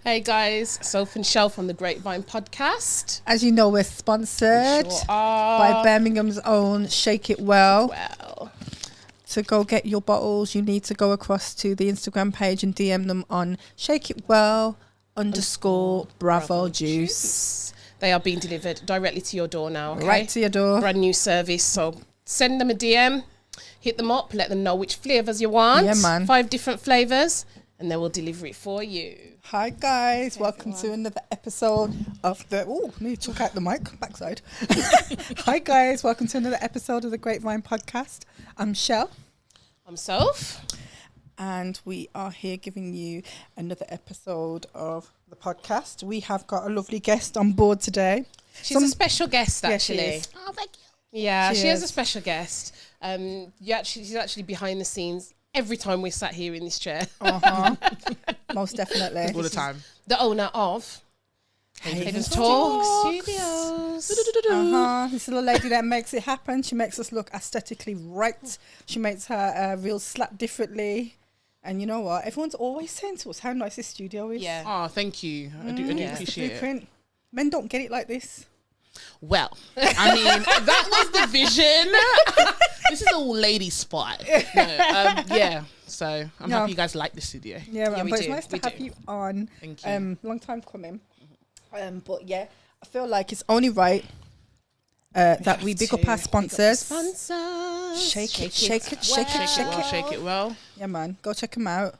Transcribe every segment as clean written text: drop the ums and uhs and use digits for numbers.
Hey guys, Soph and Shell from the Grapevine Podcast. As you know, we're sponsored by Birmingham's own Shake It Well. To go get your bottles, you need to go across to the Instagram page and DM them on Shake It Well _Bravo Juice. They are being delivered directly to your door now. Okay? Right to your door. Brand new service. So send them a DM, hit them up, let them know which flavours you want. Yeah, man. 5 different flavours, and they will deliver it for you. Hi guys, welcome to another episode of the... Oh, need to took out the mic, backside. Hi guys, welcome to another episode of the Grapevine Podcast. I'm Shell. I'm Soph. And we are here giving you another episode of the podcast. We have got a lovely guest on board today. She's a special guest, actually. Yeah, she is. Oh, thank you. Yeah, she is a is. special guest. She's actually behind the scenes every time we sat here in this chair. Most definitely. All the time. The owner of Haven's Talk Studios. This little lady that makes it happen. She makes us look aesthetically right. She makes her reels slap differently. And you know what? Everyone's always saying to us how nice this studio is. Yeah. Oh, thank you. I do appreciate it. Men don't get it like this. Well, I mean, that was the vision. This is a lady spot. No, so I'm happy you guys like the studio. Yeah, we but do. it's nice to have you on. Thank you. Long time coming. But yeah, I feel like it's only right that we big up our sponsors. Shake it well. Yeah, man. Go check them out.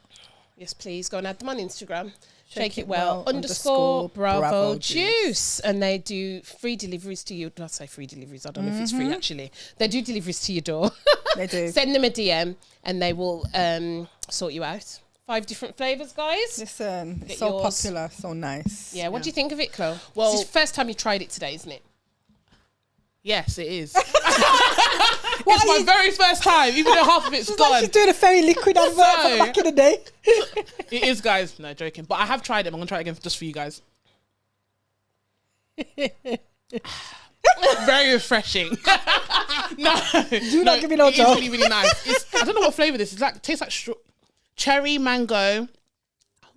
Yes, please. Go and add them on Instagram. Shake It Well _Bravo Juice. And they do free deliveries to you. I say free deliveries. I don't know if it's free, actually. They do deliveries to your door. They do. Send them a DM and they will sort you out. 5 different flavours, guys. Listen, Get it's so yours. popular, so nice. Yeah, what do you think of it, Chloe? Well, this is the first time you tried it today, isn't it? Yes, it is. It's my very first time, even though half of it's gone. Like she's doing a fairy liquid advert from back in the day. It is, guys. No, joking. But I have tried it. I'm going to try it again just for you guys. Very refreshing. Do not give me no It's joke. really, really nice. I don't know what flavour this is. It tastes like cherry mango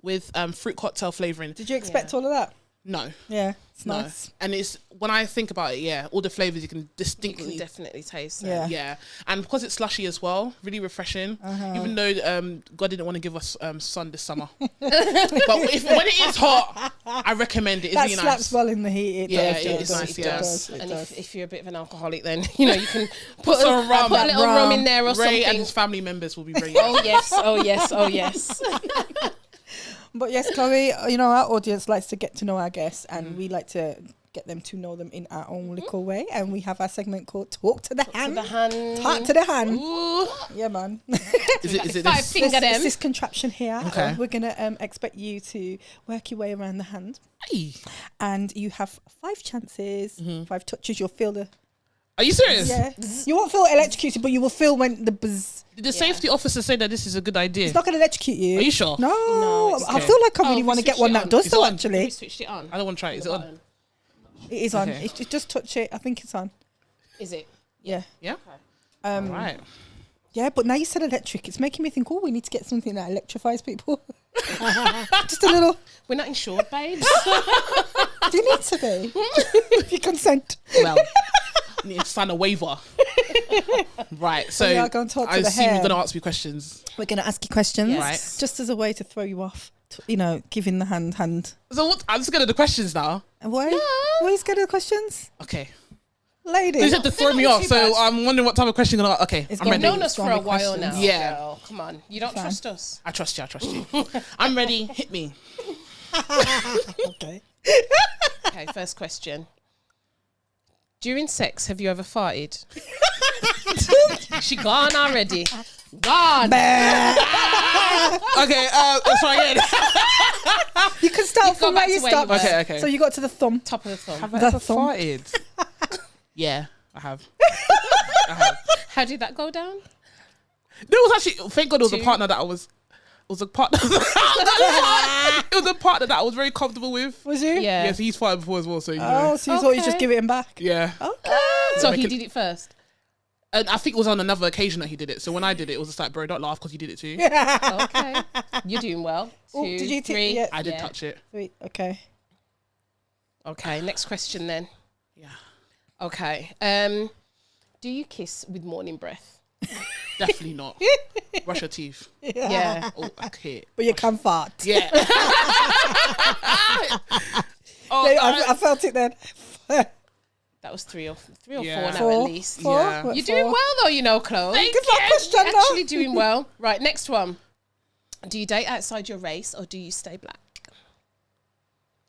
with fruit cocktail flavouring. Did you expect all of that? No. Yeah, it's No. nice. And it's, when I think about it, all the flavours you can You distinctly... can definitely taste it. Yeah. Yeah, and because it's slushy as well, really refreshing. Even though God didn't want to give us sun this summer, but when it is hot, I recommend it. It's That really slaps nice. well in the heat. It Yeah, does. it is nice, It yeah. does. It And does. if you're a bit of an alcoholic, then you can put some rum. put a little rum in there or Ray something. and his family members will be very Oh yes, oh yes, oh yes. But yes, Chloe, you know, our audience likes to get to know our guests and we like to get them to know them in our own little way. And we have our segment called Talk to the Hand. The hand. Talk to the hand. Ooh. Yeah, man. Is it 5 this? finger them. This contraption here. Okay. We're going to expect you to work your way around the hand. Hey. And you have 5 chances, 5 touches. You'll feel the... Are you serious? Yeah. You won't feel electrocuted, but you will feel when the buzz... Did the safety officer say that this is a good idea? It's not going to electrocute you. Are you sure? No. it's I okay. feel like I really we want to get switched one it that on. does It's so, on. actually. We switched it on. I don't want to try it. Is it on? It is on. Okay. Just touch it. I think it's on. Is it? Yeah. Yeah. Right. Yeah, but now you said electric. It's making me think, oh, we need to get something that electrifies people. Just a little. We're not insured, babes. Do you need to be? If you consent. Well, need to sign a waiver. Right. So we are going to talk to I the assume hair. you're going to ask me questions. We're going to ask you questions. Yes. Right. Just as a way to throw you off. You know, giving the hand. So what? I'm just going to the questions now. And why? Why are you scared of the questions? Okay. Ladies. You have to throw me not off, too so bad. I'm wondering what type of question you're going to ask. Okay, It's I'm gonna ready. You've known us for Zombie a while questions. now. Yeah. Girl. Come on. You don't Fine. trust us. I trust you. I'm ready. Hit me. Okay. Okay, first question. During sex, have you ever farted? She gone already. Gone. Okay, let's try again. You can start go from back where you to where stop. you were. Okay. So you got to the thumb. Top of the thumb. Have I I ever ever thumb? farted? Yeah, I have. How did that go down? There was actually, thank God it was a 2. partner that I was, it was a partner that I was very comfortable with. Was you? Yeah. Yeah, so he's farted before as well, so you Oh, know. so you thought you just Okay. give it him back? Yeah. Okay. So Make he it- did it first. And I think it was on another occasion that he did it. So when I did it, it was just like, bro, don't laugh because you did it too. Okay. You're doing well. 2, did you 3. yeah. I did touch it. 3. Okay. Okay, next question then. Yeah. Okay. Do you kiss with morning breath? Definitely not. Brush your teeth. Yeah. Oh, okay. But you can fart. Yeah. I felt it then. That was 3 or 4 Yeah. now 4, at least. 4. Yeah. What, You're 4? doing well though, you know, Chloe. Good luck, question, You're actually doing well. Right, next one. Do you date outside your race or do you stay black?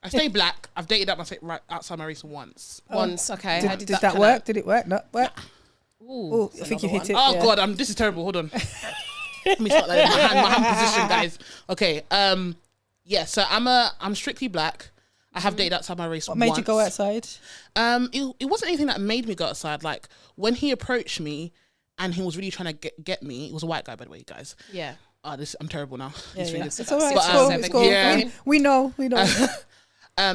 I stay black. I've dated right outside my race once. Once, okay. How Did did that pan work? out? Did it work? Not work? Ooh, I think you hit it. Oh yeah. God, this is terrible. Hold on. Let me start like my hand position, guys. Okay. Yeah. So I'm strictly black. I have dated outside my race. What made you go outside? It wasn't anything that made me go outside. Like when he approached me, and he was really trying to get me. It was a white guy, by the way, guys. Yeah. I'm terrible now. Yeah, It's really- it's all right. But, It's cool. It's cool. yeah. We know.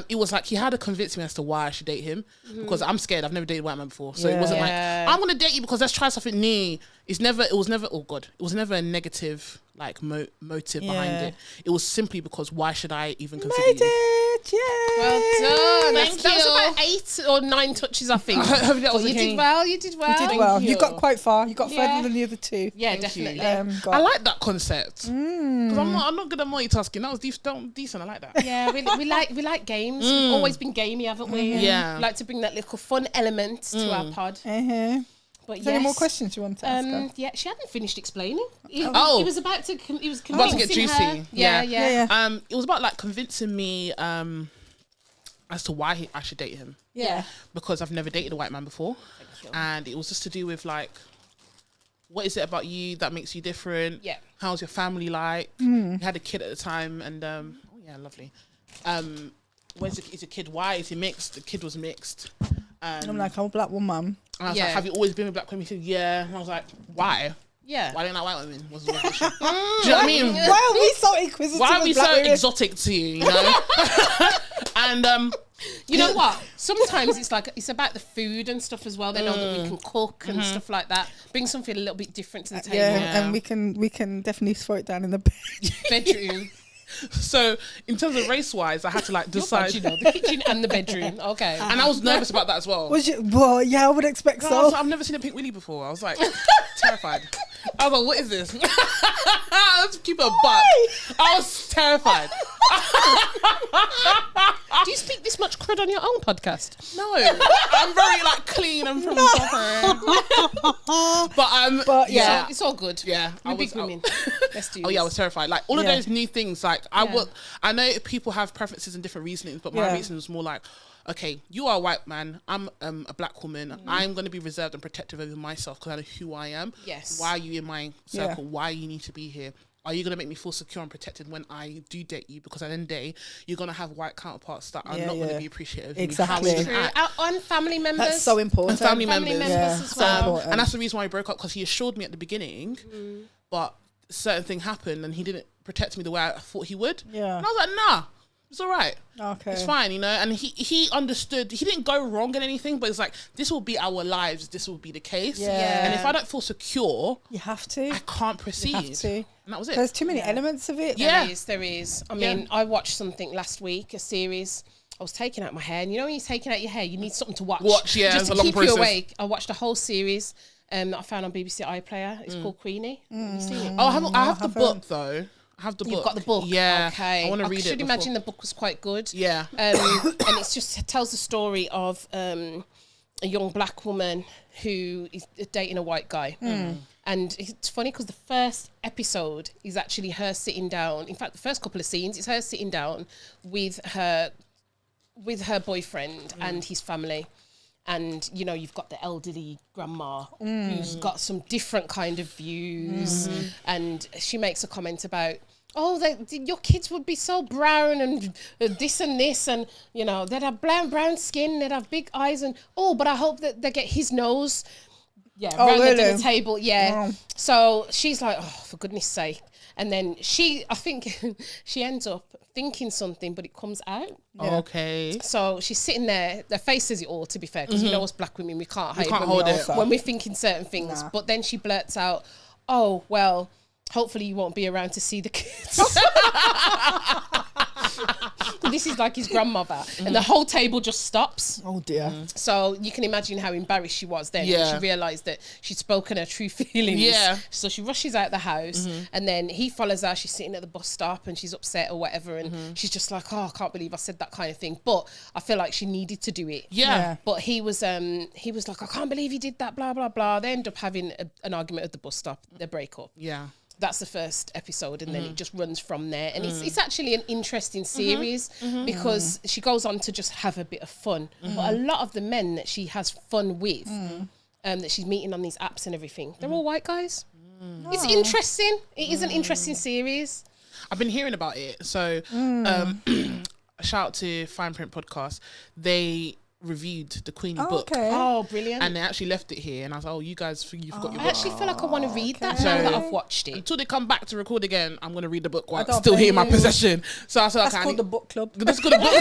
It was like he had to convince me as to why I should date him because I'm scared. I've never dated a white man before, so it wasn't like I'm gonna date you because let's try something new. It was never. Oh God, it was never a negative like motive behind it. It was simply because why should I even consider Made you? it. Yeah. Well done. Thank That was you. about 8 or 9 touches, I think. Hopefully that was You okay. did well. You did well. You did well. Thank You got quite far. You got Yeah. further than the other 2. Yeah, Thank definitely. you. I like that concept because I'm not good at multitasking. That was decent. I like that. Yeah, we like games. We've always been gamey, haven't we? Yeah. We like to bring that little fun element to our pod. But Is there any more questions you want to ask her? Yeah, she hadn't finished explaining. He was about to. He was About to convincing get juicy. her. Yeah. It was about like convincing me as to why I should date him. Yeah. Because I've never dated a white man before, and it was just to do with like, what is it about you that makes you different? Yeah. How's your family like? You had a kid at the time, and oh yeah, lovely. Is your kid white? Is he mixed? The kid was mixed. I'm like, I'm a black woman. And I was like, have you always been with black women? He said, yeah. And I was like, why? Yeah. Why don't you like white women? What's the issue? Do you know what I mean? Why are we so inquisitive? Why are we of black so women? exotic to you? You know. And you know what? Sometimes it's about the food and stuff as well. They know that we can cook and stuff like that. Bring something a little bit different to the table. Yeah, and we can definitely throw it down in the bed. Bedroom. so in terms of race wise, I had to like decide. You know, the kitchen and the bedroom. Okay. And I was nervous about that as well. Was you? Well, yeah, I would expect so. I've never seen a pink willy before. I was like terrified. I was like, what is this? Let's keep a butt. I was terrified. Do you speak this much crud on your own podcast? No, I'm very like clean and from But yeah, it's all good. Yeah, We're big women. Let's do Oh yeah, I was terrified. Like all of those new things. Like Yeah. I know people have preferences and different reasonings, but my reason was more like, okay, you are a white man. I'm a black woman. I'm going to be reserved and protective over myself because I know who I am. Yes. Why are you in my circle? Why you need to be here? Are you going to make me feel secure and protected when I do date you? Because at the end of the day, you're going to have white counterparts that are not going to be appreciative of Exactly. how you True. act. On family members. that's so important. And family members. as well. important. And that's the reason why we broke up, because he assured me at the beginning, but a certain thing happened and he didn't protect me the way I thought he would. Yeah. And I was like, nah, it's all right. Okay. It's fine, you know. And he understood. He didn't go wrong in anything, but it's like, this will be our lives. This will be the case. Yeah. And if I don't feel secure, You have to. I can't proceed. You have to. And that was it. There's too many elements of it. Yeah. There is. I mean, I watched something last week, a series. I was taking out my hair. And you know when you're taking out your hair, you need something to watch. Yeah, just it's to a long keep process. you awake. I watched a whole series that I found on BBC iPlayer. It's called Queenie. Have you seen it? Oh, I have the book, though. I have the book. You've got the book. Yeah. Okay. I want to read it. I should imagine the book was quite good. Yeah. And it tells the story of a young black woman who is dating a white guy. And it's funny because the first episode is actually her sitting down. In fact, the first couple of scenes is her sitting down with her boyfriend and his family. And, you know, you've got the elderly grandma who's got some different kind of views. And she makes a comment about, your kids would be so brown and this and this. And, you know, they'd have brown skin, they'd have big eyes. And, but I hope that they get his nose round the dinner table. Yeah. So she's like, oh, for goodness sake. And then I think she ends up thinking something, but it comes out. Yeah. Okay. So she's sitting there. Their face says it all, to be fair, because you know us black women, we can't hide hold it when we're thinking certain things. Nah. But then she blurts out, oh, well, hopefully you won't be around to see the kids. This is like his grandmother, and the whole table just stops. Oh dear. So you can imagine how embarrassed she was then when she realised that she'd spoken her true feelings. Yeah. So she rushes out the house, and then he follows her. She's sitting at the bus stop and she's upset or whatever, and she's just like, oh, I can't believe I said that kind of thing. But I feel like she needed to do it. Yeah. But he was like, I can't believe he did that, blah, blah, blah. They end up having an argument at the bus stop. They break up. Yeah. That's the first episode, and then it just runs from there. And it's actually an interesting series because she goes on to just have a bit of fun. But a lot of the men that she has fun with, that she's meeting on these apps and everything, they're all white guys. It's interesting. It is an interesting series. I've been hearing about it. So, shout out to Fine Print Podcast. They reviewed the Queenie book. Okay. Oh, brilliant. And they actually left it here, and I was like, oh, you guys, you've got your book. I actually feel like I want to read that now that I've watched it. Until they come back to record again, I'm going to read the book while it's still here in my possession. So I said, that's called the book club. That's called the book.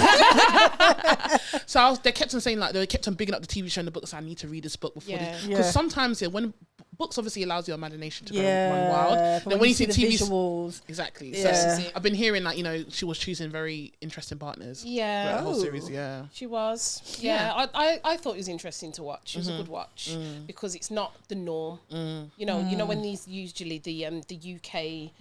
So they kept on saying, like, they kept on bigging up the TV show and the book, so I need to read this book before because sometimes when books obviously allows your imagination to run wild. Then when you see TV visuals, exactly. So I've been hearing like she was choosing very interesting partners. Yeah, the whole series. Yeah, she was. Yeah, I thought it was interesting to watch. It was a good watch because it's not the norm. You know when these usually the UK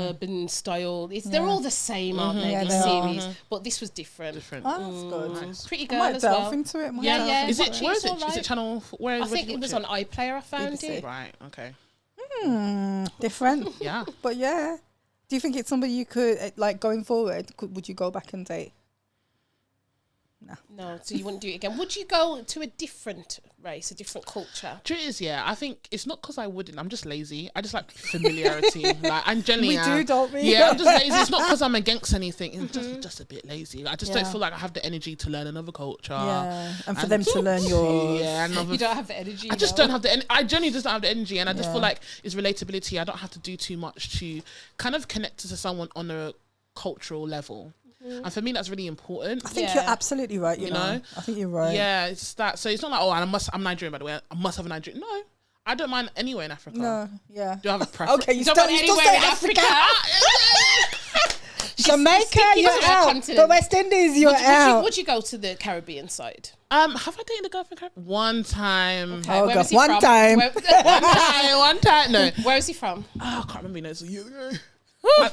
urban style, they're all the same, aren't they? These series, but this was different. Oh, that's good. Nice. Pretty Girl as well. Into it. Yeah. Is it? Where is it? Is it channel? Where? I think it was on iPlayer. I found it. Right. Okay. Different. Yeah. But yeah. Do you think it's somebody you could, like, going forward, would you go back and date? No, so you wouldn't do it again. Would you go to a different race, a different culture? True is, I think it's not because I wouldn't. I'm just lazy. I just like familiarity. Like, I'm generally... We do, don't we? Yeah, I'm just lazy. It's not because I'm against anything. It's just a bit lazy. I just don't feel like I have the energy to learn another culture. Yeah, and for them to learn yours. Yeah, you don't have the energy. I just don't have the energy. I genuinely just don't have the energy. And I just feel like it's relatability. I don't have to do too much to kind of connect to someone on a cultural level. And for me, that's really important. I think you're absolutely right. You know, I think you're right. Yeah, it's that. So it's not like, oh, I'm Nigerian, by the way. I must have a Nigerian. No, I don't mind anywhere in Africa. No, yeah. Do I have a preference? Okay, you still say Africa. Jamaica, you're out. The West Indies, you're out. Would you go to the Caribbean side? Have I dated a girl from Caribbean? One time. Okay, oh, God. One time. One time. No. Where is he from? Oh, I can't remember.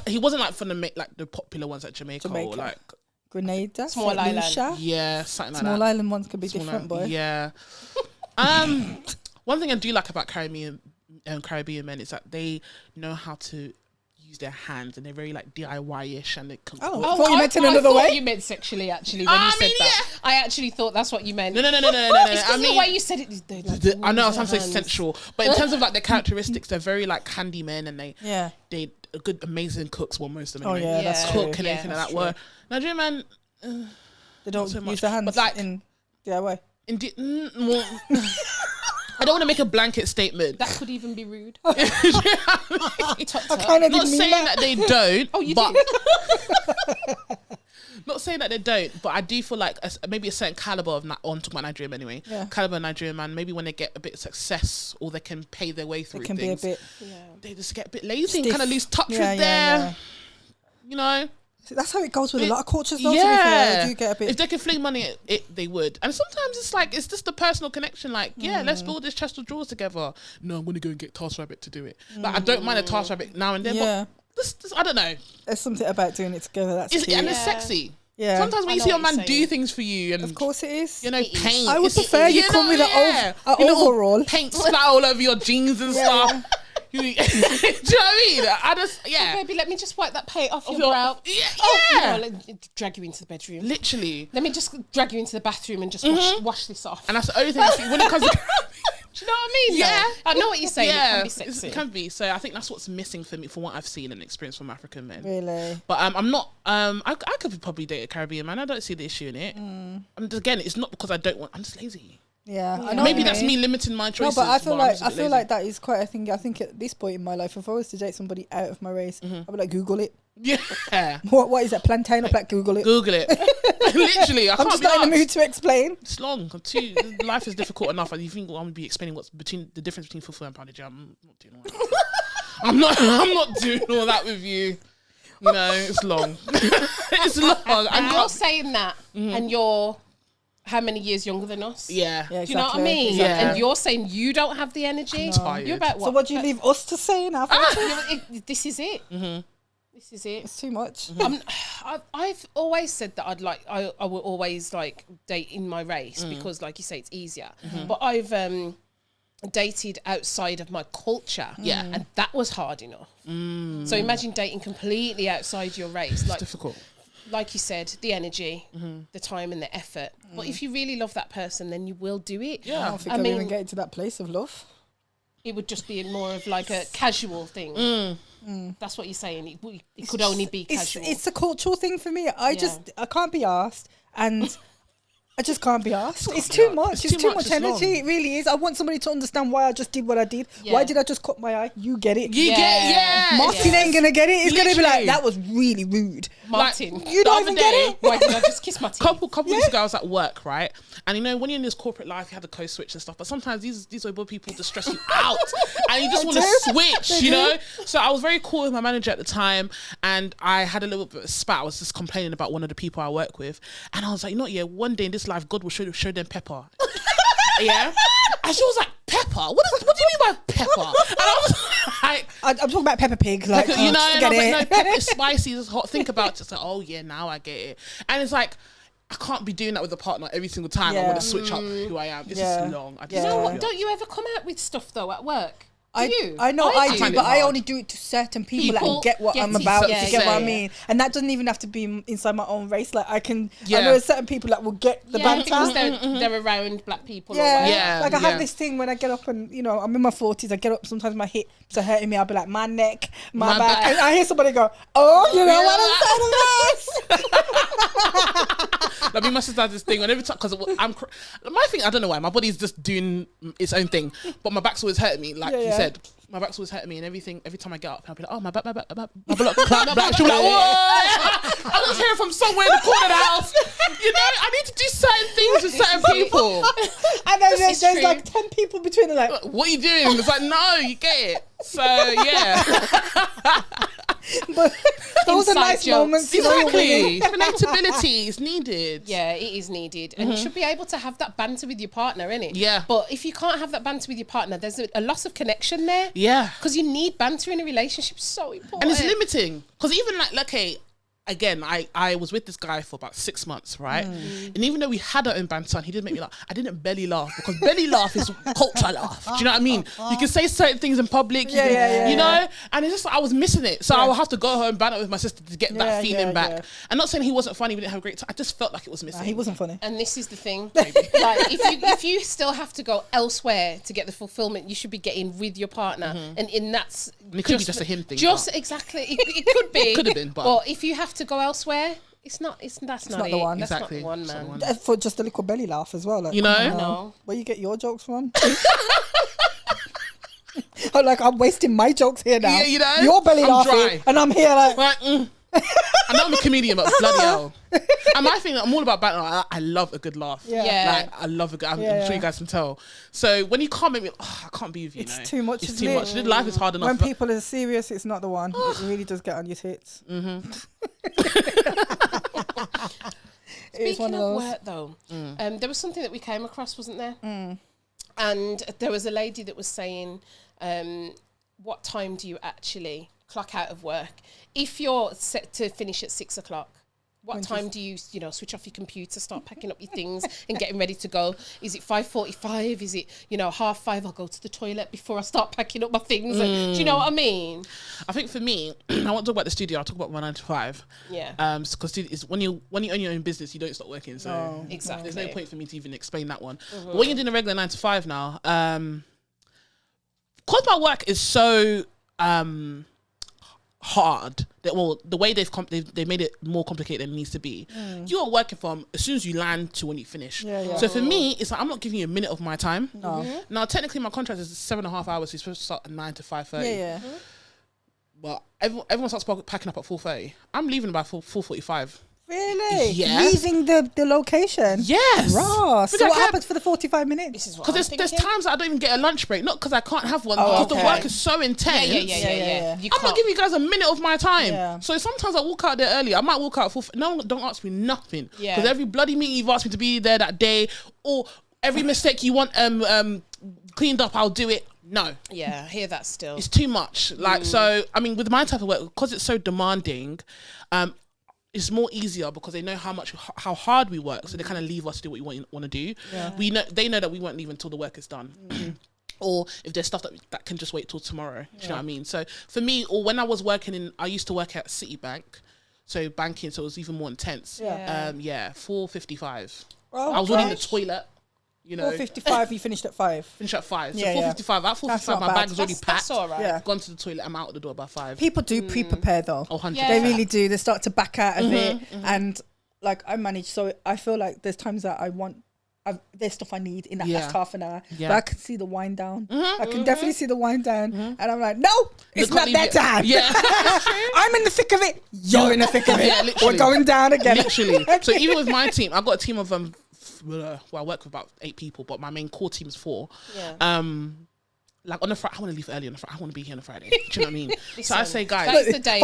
He wasn't like from the popular ones like Jamaica. Or like Grenada, Small Island. Yeah, something like Small that. Island ones could be different, boy. Yeah. One thing I do like about Caribbean men is that they know how to use their hands and they're very like DIY-ish and they can you meant in another way? You meant sexually actually when you said that. I actually thought that's what you meant. No. It's because the way you said it. I know, sometimes it's sensual, but in terms of like their characteristics, they're very like handy men and they are good, amazing cooks. Well, most of them. Anyway. Oh yeah, that's cook true. and anything like that. Were Nigerian man, they don't use their hands, but like in DIY. I don't want to make a blanket statement. That could even be rude. I kind of not saying that they don't. Oh, you but did. Not saying that they don't, but I do feel like maybe a certain caliber of on talking about Nigerian anyway. Yeah. Caliber of Nigerian man. Maybe when they get a bit of success or they can pay their way through things, be a bit. They just get a bit lazy and kind of lose touch with their. You know. That's how it goes with a lot of cultures though, yeah. To be fair. Do get a bit... If they could fling money at it, they would. And sometimes it's like, it's just the personal connection. Like, let's build this chest of drawers together. No, I'm going to go and get TaskRabbit to do it. Like, I don't mind a TaskRabbit now and then, but this, I don't know. There's something about doing it together that's cute. And it's sexy. Yeah. Sometimes when you see a man do things for you, and of course it is. You know, paint. I would prefer you come with an overall. Paint splat all over your jeans and stuff. Do you know what I mean? Baby, let me just wipe that paint off your brow. Let me drag you into the bedroom. Literally. Let me just drag you into the bathroom and just wash this off. And that's the only thing I see when it comes to... Do you know what I mean? Yeah. I know what you're saying. Yeah. It can be sexy. It can be. So I think that's what's missing for me, from what I've seen and experienced from African men. Really? But I'm not... I could probably date a Caribbean man. I don't see the issue in it. And again, it's not because I don't want... I'm just lazy. Yeah, I know. Maybe that's me limiting my choices. No, but I feel like that is quite a thing. I think at this point in my life, if I was to date somebody out of my race, I'd be like, Google it. Yeah. What is that? Plantain or black? Google it. Google it. Literally, I'm just not in the mood to explain. It's long. Life is difficult enough, and you think I'm gonna be explaining what's between the difference between fufu and pounded jam. I'm not doing all that. I'm not doing all that with you. You know, it's long. It's long. And you're saying that, and you're how many years younger than us? Yeah. Exactly. Do you know what I mean? Yeah. And you're saying you don't have the energy. I'm tired. You're about what? So what do you leave us to say now? This is it. This is it. It's too much. I've always said that I will always like date in my race because, like you say, it's easier. But I've dated outside of my culture, and that was hard enough. So imagine dating completely outside your race. It's like difficult. Like you said, the energy, the time, and the effort. But if you really love that person, then you will do it. Yeah. I don't think I'll even get into that place of love. It would just be more of like a casual thing. That's what you're saying. It could only be casual. It's a cultural thing for me. I can't be asked, and I just can't be asked. It's too much. It's too much energy. It really is. I want somebody to understand why I just did what I did. Yeah. Why did I just cut my eye? You get it. Martin ain't gonna get it. He's gonna be like, that was really rude. Martin, like, you don't even get it. Why did I just kiss my teeth? Couple weeks ago, I was at work, right? And you know, when you're in this corporate life, you have the code switch and stuff. But sometimes these Obo people just stress you out, and you just want to switch, you know. So I was very cool with my manager at the time, and I had a little bit of a spat. I was just complaining about one of the people I work with, and I was like, one day in this life, God will show them pepper. Yeah, and she was like, pepper? What do you mean by pepper? And I was like, I'm talking about Peppa Pig, like, you know, and I was like, no, pepper is spicy, it's hot. Think about it. Just like, oh yeah, now I get it. And it's like, I can't be doing that with a partner every single time. I want to switch up who I am. It's just long. You know what? Don't you ever come out with stuff though at work? I know I do, but I only do it to certain people that get what I'm about, to get what I mean. And that doesn't even have to be inside my own race. Like I know certain people that will get the banter. They're around black people. Like I have this thing when I get up and, you know, I'm in my 40s, I get up, sometimes my hips are hurting me, I'll be like, my neck, my back. And I hear somebody go, oh, you know what I'm saying? Like me, my sister has this thing, and every time, because my thing, I don't know why, my body's just doing its own thing, but my back's always hurting me, like you said. My back's always hurting me, and every time I get up, I'll be like, oh, my back. She'll be like, whoa! I just hear it from somewhere in the corner of the house. You know, I need to do certain things with certain people. And then there's like 10 people between them, like, what are you doing? It's like, no, you get it. So, yeah. But those are nice moments. Exactly. Relatability is needed. Yeah, it is needed. And you should be able to have that banter with your partner, innit? Yeah. But if you can't have that banter with your partner, there's a loss of connection there. Yeah. Because you need banter in a relationship. So important. And it's limiting. Because even like, okay, again, I was with this guy for about 6 months, right? And even though we had our own banter, and he didn't make me laugh, I didn't belly laugh, because belly laugh is culture laugh. Do you know what I mean? You can say certain things in public, you know? And it's just like, I was missing it. So I would have to go home and banter with my sister to get that feeling back. I'm not saying he wasn't funny, we didn't have a great time. I just felt like it was missing. He wasn't funny. And this is the thing. Like, if you still have to go elsewhere to get the fulfillment, you should be getting with your partner. And that's... And it could be just a him thing. Exactly. It could be. It could have been, but if you have to go elsewhere, that's not the one. That's exactly. not the one, man. For just a little belly laugh as well. Like, you know? No. Where you get your jokes from? Like, I'm wasting my jokes here now. Yeah, you know? Your belly laughing, dry. and I'm here like... I know I'm a comedian, but bloody hell. And my thing, I'm all about banter. I love a good laugh. Like, I love a good... I'm sure you guys can tell. So when you can't make me... I can't be with you, It's too much, It's too much. Life is hard enough. When people are serious, it's not the one. It really does get on your tits. Speaking of work, though, there was something that we came across, wasn't there? And there was a lady that was saying, what time do you actually clock out of work? If you're set to finish at 6 o'clock, what time do you switch off your computer, start packing up your things and getting ready to go? Is it 5:45? Is it 5:30? I'll go to the toilet before I start packing up my things. And, do you know what I mean? I think for me, I won't talk about the studio. I'll talk about my 9 to 5. Yeah. Because when you own your own business, you don't stop working. So exactly, there's no point for me to even explain that one. But when you're doing a regular 9 to 5 now, because my work is so hard. The way they made it more complicated than it needs to be. You are working from as soon as you land to when you finish. So for me, it's like I'm not giving you a minute of my time. Now technically my contract is 7.5 hours. So you're supposed to start at 9 to 5:30. But everyone starts packing up at 4:30. I'm leaving about 4:45. Really? Yes. Leaving the location? Yes. Ross. So what happens for the 45 minutes? Because there's times I don't even get a lunch break. Not because I can't have one, because the work is so intense. Yeah. I'm not giving you guys a minute of my time. So sometimes I walk out there early. I might walk out no, don't ask me nothing. Because every bloody meeting you've asked me to be there that day, or every mistake you want cleaned up, I'll do it. No. Yeah, I hear that still. It's too much. Like, so, I mean, with my type of work, because it's so demanding, it's more easier because they know how hard we work, so they kind of leave us to do what you want to do. They know that we won't leave until the work is done. Or if there's stuff that can just wait till tomorrow. Do you know what I mean? So for me, or when I was working I used to work at Citibank, so banking, so it was even more intense. 4:55. I was in the toilet. 4:55. You finished at 5. Finish at 5. So 4:55. At 4:55, my bag's already packed. That's all right. I've gone to the toilet. I'm out of the door by 5. People do pre-prepare though. 100%. They really do. They start to back out of it, and like I manage. So I feel like there's times that there's stuff I need in that last half an hour. But I can see the wind down. I can definitely see the wind down, and I'm like, no, it's not that time. I'm in the thick of it. You're in the thick of it. We're going down again. Literally. So even with my team, I've got a team of I work with about 8 people, but my main core team is 4. Like on the Friday, I want to leave early on the Friday. I want to be here on a Friday. Do you know what I mean? So I say, guys, that's the day.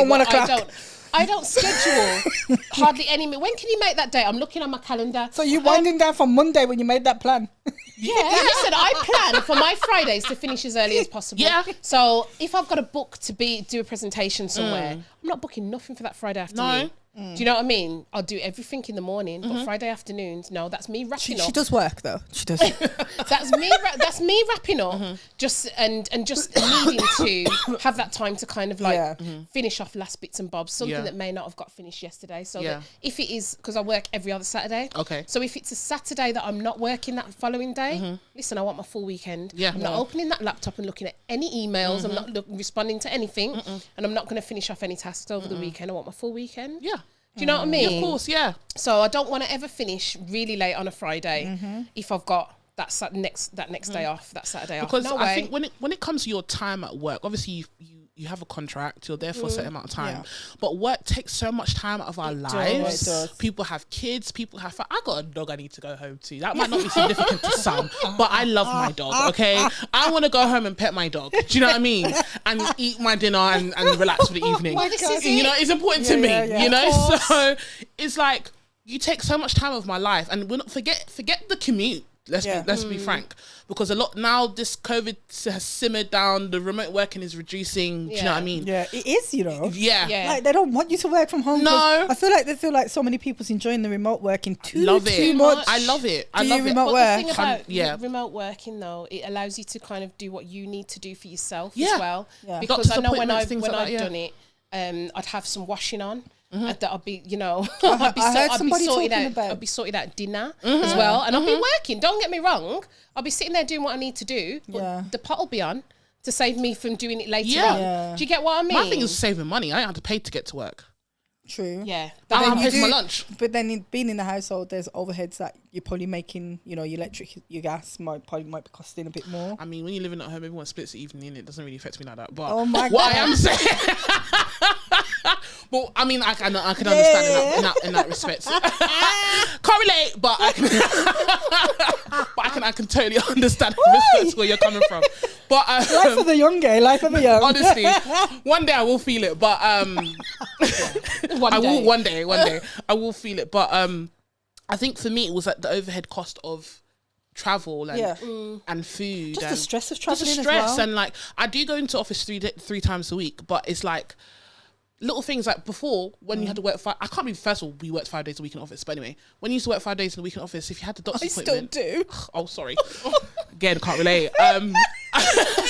I don't schedule hardly any. When can you make that day? I'm looking on my calendar. So you winding down from Monday when you made that plan? Yeah, listen, I plan for my Fridays to finish as early as possible. Yeah. So if I've got a book to do a presentation somewhere, I'm not booking nothing for that Friday afternoon. Do you know what I mean? I'll do everything in the morning, but Friday afternoons, no, that's me wrapping up. She does work though. She does. That's me wrapping up, just needing to have that time to kind of like finish off last bits and bobs, something that may not have got finished yesterday. So that if it is, because I work every other Saturday. Okay. So if it's a Saturday that I'm not working that following day, listen, I want my full weekend. Yeah. I'm not opening that laptop and looking at any emails. I'm not responding to anything, and I'm not going to finish off any tasks over the weekend. I want my full weekend. Yeah. Do you know what I mean? Yeah, of course, yeah. So I don't want to ever finish really late on a Friday if I've got that next day off, that Saturday off. Because I think when it comes to your time at work, obviously you have a contract, you're there for a certain amount of time, but work takes so much time out of our lives. It does. People have kids, I got a dog I need to go home to. That might not be significant to some, but I love my dog, okay? I want to go home and pet my dog. Do you know what I mean? And eat my dinner and relax for the evening. It's important to me, you know? So it's like, you take so much time of my life, and we're not forget the commute. Let's be frank, because a lot now this COVID has simmered down. The remote working is reducing. Do you know what I mean? Yeah, it is. You know. Yeah. Like they don't want you to work from home. No, they feel like so many people's enjoying the remote working too much. I love it. Do you remote work? The thing about remote working though, it allows you to kind of do what you need to do for yourself as well. Yeah. Because I know when I've done it, I'd have some washing on. That I'll be, I'll be sorting out dinner as well, and I'll be working. Don't get me wrong, I'll be sitting there doing what I need to do, but the pot will be on to save me from doing it later on. Do you get what I mean? My thing is saving money. I don't have to pay to get to work. True. Yeah. I don't have to pay for my lunch. But then being in the household, there's overheads that you're probably making, your electric, your gas might be costing a bit more. I mean, when you're living at home, everyone splits the evening in. It doesn't really affect me like that. But what I am saying... Well, I mean, I can understand in that respect. Can't relate, but I can totally understand where you're coming from. But life of the young, life of the young. Honestly, one day I will feel it, but one day I will feel it. But I think for me it was like the overhead cost of travel and food, just the stress of traveling, just the stress, and like I do go into office three times a week, but it's like little things like before when you had to work I can't believe first of all we worked 5 days a week in office, but anyway, when you used to work 5 days in a week in office, if you had the doctor's appointment, still do. Oh, sorry. Again, can't relate.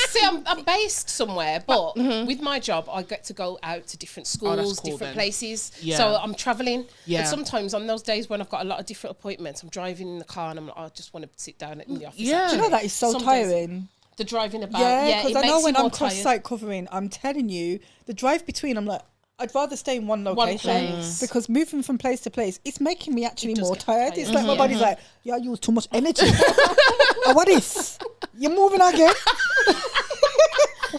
See, I'm based somewhere, but with my job, I get to go out to different schools, different places. Yeah. So I'm traveling. Yeah. And sometimes on those days when I've got a lot of different appointments, I'm driving in the car and I'm like, I just want to sit down in the office. Yeah. Do you know that is so tiring? The driving about. Yeah, because I know when I'm tired. cross-site covering, I'm telling you, the drive between, I'm like, I'd rather stay in one location because moving from place to place, it's making me actually more tired. It's like my body's like, yeah, you use too much energy. What is? You're moving again?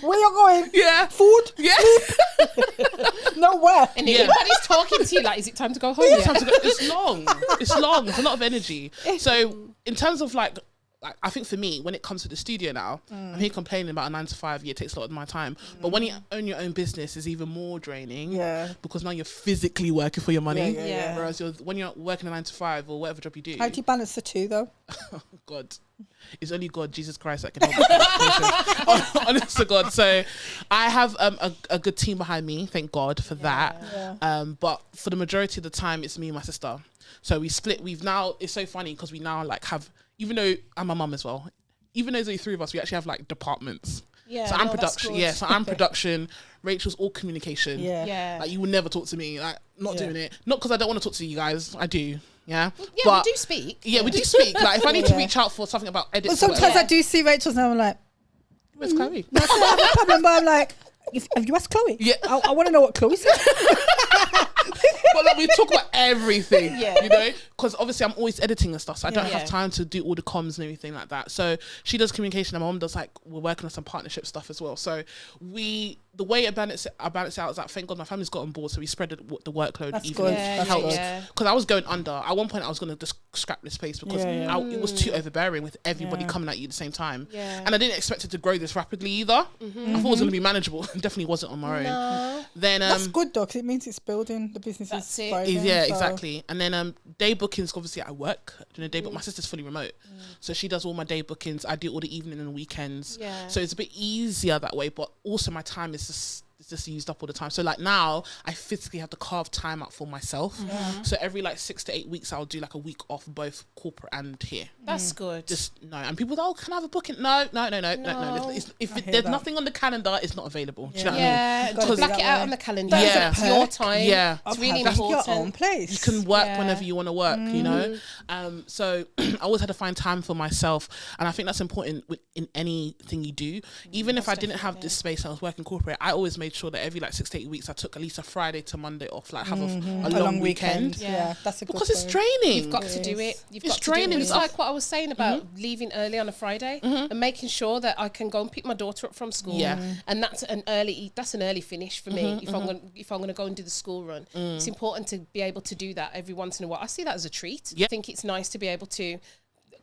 Where you going? Yeah. Food? Yeah. Sleep? Nowhere. And everybody's talking to you like, is it time to go home? It's time to go. It's long. It's long. It's a lot of energy. So in terms of like I think for me, when it comes to the studio now, I'm here complaining about a 9 to 5. Yeah, it takes a lot of my time. But when you own your own business, it's even more draining. Yeah. Because now you're physically working for your money. Yeah. Whereas when you're working a 9 to 5 or whatever job you do. How do you balance the two though? Oh, God. It's only God, Jesus Christ, that can help me. Honest to God. So I have a good team behind me. Thank God for that. Yeah. But for the majority of the time, it's me and my sister. So we split. It's so funny because we now like have, even though I'm a mum as well, even though there's only 3 of us, we actually have like departments. Yeah. So I'm production. Yeah. So I'm production. Rachel's all communication. Yeah. Like you will never talk to me. Like not doing it. Not because I don't want to talk to you guys. I do. Yeah. Yeah, but we do speak. Yeah, we do speak. Like if I need to reach out for something about edits. But sometimes I do see Rachel's and I'm like, where's Chloe? I have a problem, but I'm like, have you asked Chloe? Yeah. I want to know what Chloe said. But like we talk about everything, you know, because obviously I'm always editing and stuff, so I don't have time to do all the comms and everything like that. So she does communication, and my mom does like, we're working on some partnership stuff as well. So the way I balance it out is that thank God my family's got on board, so we spread the workload. That's even. good. It helps because I was going under. At one point I was going to just scrap this place because it was too overbearing with everybody coming at you at the same time. And I didn't expect it to grow this rapidly either. I thought it was going to be manageable. It definitely wasn't on my own. Then that's good though, because it means it's building the business. That's it. Exactly. And then day bookings, obviously I work doing a day book. My sister's fully remote, so she does all my day bookings. I do all the evening and weekends. So it's a bit easier that way, but also my time is just used up all the time. So like now I physically have to carve time out for myself. So every like 6 to 8 weeks I'll do like a week off both corporate and here. That's good. Just no. And people go, oh, can I have a booking? No. If there's nothing on the calendar, it's not available. Do you know what I mean? Just black it out on the calendar. It's your time. Yeah. It's really Your important. own place. You can work whenever you want to work, you know? So I always had to find time for myself. And I think that's important in anything you do. Even if I didn't have this space and I was working corporate, I always made sure that every like 6 to 8 weeks I took at least a Friday to Monday off, like have a long weekend. Yeah, that's a good because it's draining. You've got to do it. It's draining. It's like what I was saying about leaving early on a Friday and making sure that I can go and pick my daughter up from school. And that's an early finish for me if I'm going to go and do the school run. It's important to be able to do that every once in a while. I see that as a treat. I think it's nice to be able to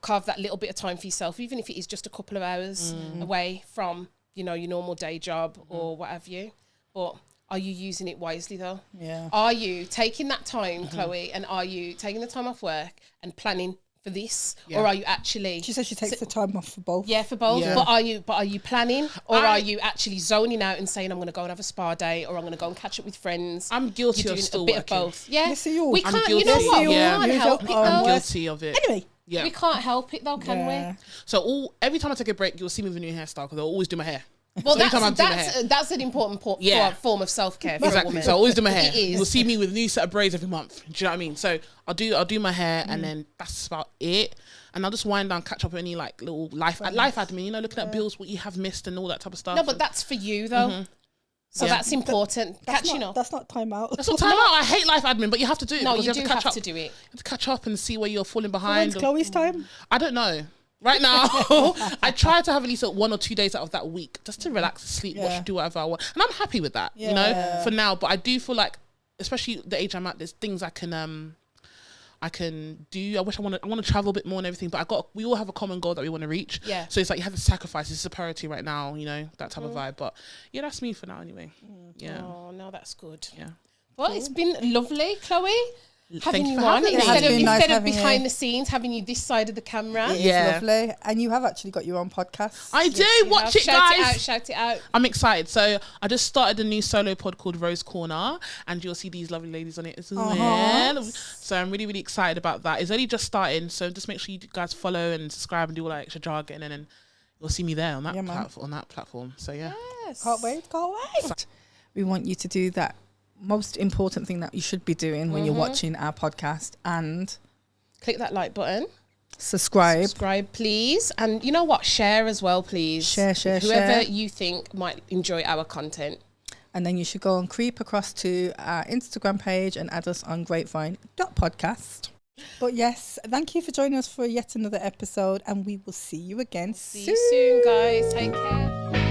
carve that little bit of time for yourself, even if it is just a couple of hours away from, you know, your normal day job or what have you. But are you using it wisely though? Yeah. Are you taking that time, Chloe, and are you taking the time off work and planning for this, or are you actually? She says she takes the time off for both. Yeah, for both. Yeah. But are you planning, or are you actually zoning out and saying I'm going to go and have a spa day, or I'm going to go and catch up with friends? I'm guilty of still a bit working. of both. Yeah, we can't. You know what? We can't help it though. I'm guilty of it. Anyway. Yeah. We can't help it though, can we? So every time I take a break, you'll see me with a new hairstyle because I'll always do my hair. Well, so that's an important form of self-care for a woman. So I always do my hair. You'll see me with a new set of braids every month. Do you know what I mean? So I'll do my hair and then that's about it. And I'll just wind down, catch up with any like little life admin, you know, looking at bills, what you have missed and all that type of stuff. No, but that's for you though. So that's important. Catching up. That's not time out. That's not time out. I hate life admin, but you have to do it. No, you have do to catch have up. to do it. You have to catch up and see where you're falling behind. When's Chloe's time? I don't know. Right now, I try to have at least 1 or 2 days out of that week just to relax, sleep, watch, do whatever I want. And I'm happy with that, you know, for now. But I do feel like, especially the age I'm at, there's things I can do. I wish I want to travel a bit more and everything, but we all have a common goal that we want to reach. Yeah. So it's like you have to sacrifice. It's a priority right now, you know, that type of vibe. But yeah, that's me for now anyway. Yeah. Oh, no, that's good. Yeah. Well, it's been lovely, Chloe. Having you on instead of behind the scenes, having you this side of the camera. It is lovely. And you have actually got your own podcast. I do. Watch it, guys. Shout it out. I'm excited. So I just started a new solo pod called Rose Corner, and you'll see these lovely ladies on it as well. So I'm really, really excited about that. It's only just starting, so just make sure you guys follow and subscribe and do all that extra jargon, and then you'll see me there on that platform. So yeah. Yes. Can't wait. We want you to do that most important thing that you should be doing when you're watching our podcast, and click that like button, Subscribe, please. And you know what? Share as well, please. Share. Whoever you think might enjoy our content. And then you should go and creep across to our Instagram page and add us on grapevine.podcast. But yes, thank you for joining us for yet another episode, and we will see you again soon. See you soon, guys. Take care.